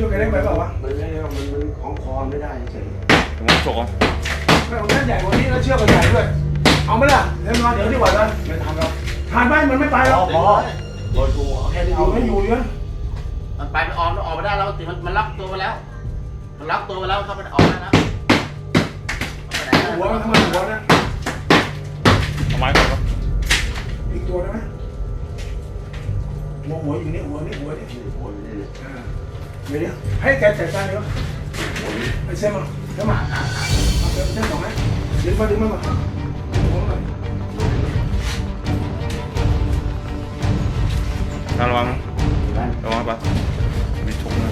ชือกแกเล็กไปเปล่าวะมันไม่มันของคอไม่ได้เฉยผมโฉกไม่เอาแน่นใหญ่กว่านี้แล้วเชือกก็ใหญ่ด้วยเอาไหมล่ะเดี๋ยวมาเดี๋ยวดีกว่านะไม่ทำแล้วทานไปมันไม่ไปหรอกพอโดยกูแค่นี้เอาไม่อยู่เยอะ มันไปมันออกมาได้แล้วติมันล็อกตัวมาแล้วมันล็อกตัวมาแล้วเขามันออกมาแล้ว หัวมันทำไมหัวนะ เอาไม้ก่อนครับ อีกตัวได้ไหมหัวอยู่นี่หัวนี่หัวนี่เดี๋ยวให้แกจัดการเดี๋ยวไอ้เซมมาเซมมาเอาเซมเซมสองไหมดึงมาหัวหน่อยระวังปะมีชกนะ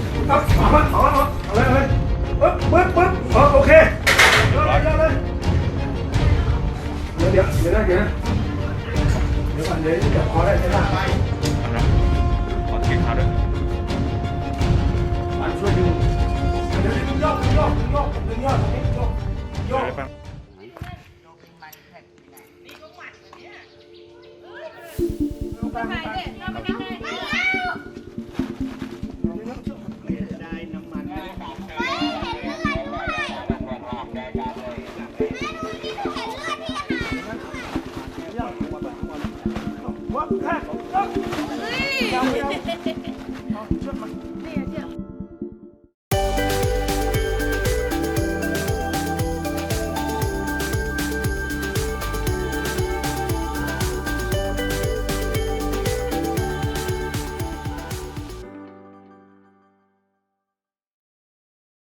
เอาเลยปึ๊บโอเคเยอะเลยเดี๋ยวก่อนเดี๋ยวจับคอได้ใช่ไหมนะขอทิ้งขาด้วยมันช่วยดึงยกไปวัดแค่